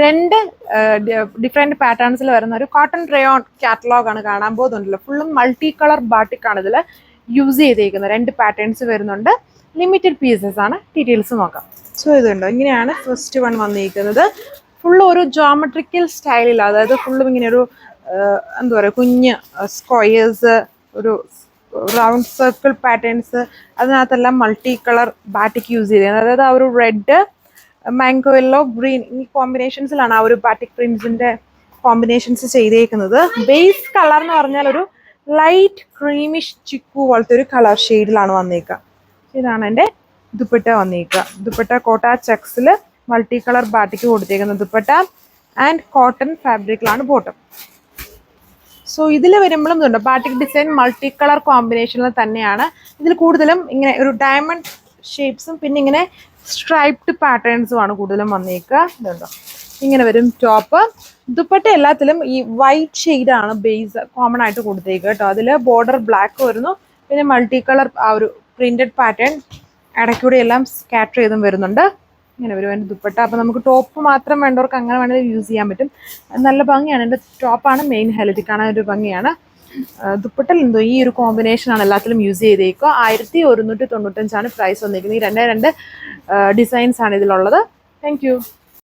രണ്ട് ഡിഫറെൻറ്റ് പാറ്റേൺസിൽ വരുന്ന ഒരു കോട്ടൺ റയോൺ കാറ്റലോഗ് ആണ് കാണാൻ പോകുന്നുണ്ടല്ലോ. ഫുള്ളും മൾട്ടി കളർ ബാട്ടിക് ആണ് ഇതിൽ യൂസ് ചെയ്തേക്കുന്നത്. രണ്ട് പാറ്റേൺസ് വരുന്നുണ്ട്, ലിമിറ്റഡ് പീസസ് ആണ്. ഡീറ്റെയിൽസ് നോക്കാം. സോ ഇതുണ്ടോ, ഇങ്ങനെയാണ് ഫസ്റ്റ് വൺ വന്നിരിക്കുന്നത്. ഫുള്ള് ഒരു ജോമെട്രിക്കൽ സ്റ്റൈലിൽ, അതായത് ഫുള്ളും ഇങ്ങനെ ഒരു എന്താ പറയുക, കുഞ്ഞ് സ്ക്വയേഴ്സ്, ഒരു റൗണ്ട് സർക്കിൾ പാറ്റേൺസ്, അതിനകത്തെല്ലാം മൾട്ടി കളർ ബാറ്റിക് യൂസ് ചെയ്തിരിക്കുന്നത്. അതായത് ആ ഒരു റെഡ്, മാംഗോ യെല്ലോ, ഗ്രീൻ ഈ കോമ്പിനേഷൻസിലാണ് ആ ഒരു ബാറ്റിക് പ്രിന്റ്സിന്റെ കോമ്പിനേഷൻസ് ചെയ്തേക്കുന്നത്. ബേസ് കളർ എന്ന് പറഞ്ഞാൽ ഒരു ലൈറ്റ് ക്രീമിഷ് ചിക്കു പോലത്തെ ഒരു കളർ ഷെയ്ഡിലാണ് വന്നേക്കുക. ഇതാണ് എൻ്റെ ദുപ്പട്ട വന്നേക്കുക. ദുപ്പട്ട കോട്ട ചെക്സിൽ മൾട്ടി കളർ ബാറ്റിക്ക് കൊടുത്തേക്കുന്ന ദുപ്പട്ട ആൻഡ് കോട്ടൺ ഫാബ്രിക്കിലാണ് ബോട്ടം. സോ ഇതിൽ വരുമ്പോഴും ഇതുണ്ട് ബാറ്റിക് ഡിസൈൻ മൾട്ടി കളർ കോമ്പിനേഷനിൽ തന്നെയാണ്. ഇതിൽ കൂടുതലും ഇങ്ങനെ ഒരു ഡയമണ്ട് ഷേപ്സും പിന്നെ ഇങ്ങനെ സ്ട്രൈപ്ഡ് പാറ്റേൺസുമാണ് കൂടുതലും വന്നേക്കുക. ഇതുണ്ടോ, ഇങ്ങനെ വരും ടോപ്പ്. ദുപ്പട്ട എല്ലാത്തിലും ഈ വൈറ്റ് ഷെയ്ഡാണ് ബേസ് കോമൺ ആയിട്ട് കൊടുത്തേക്കുക കേട്ടോ. അതിൽ ബോർഡർ ബ്ലാക്ക് വരുന്നു, പിന്നെ മൾട്ടി കളർ ആ ഒരു പ്രിന്റഡ് പാറ്റേൺ ഇടയ്ക്കൂടെ എല്ലാം സ്കാറ്റർ ചെയ്തും വരുന്നുണ്ട്. ഇങ്ങനെ വരും എൻ്റെ ദുപ്പട്ട. അപ്പോൾ നമുക്ക് ടോപ്പ് മാത്രം വേണ്ടവർക്ക് അങ്ങനെ വേണമെങ്കിൽ യൂസ് ചെയ്യാൻ പറ്റും. നല്ല ഭംഗിയാണ്. എൻ്റെ ടോപ്പാണ് മെയിൻ ഹൈലൈറ്റ്, കാണാൻ ഒരു ഭംഗിയാണ്. ദുപ്പട്ടയിൽ എന്തോ ഈ ഒരു കോമ്പിനേഷനാണ് എല്ലാത്തിലും യൂസ് ചെയ്തേക്കുക. 1195 പ്രൈസ് വന്നിരിക്കുന്നത്. ഈ രണ്ട് ഡിസൈൻസ് ആണ് ഇതിലുള്ളത്. Thank you.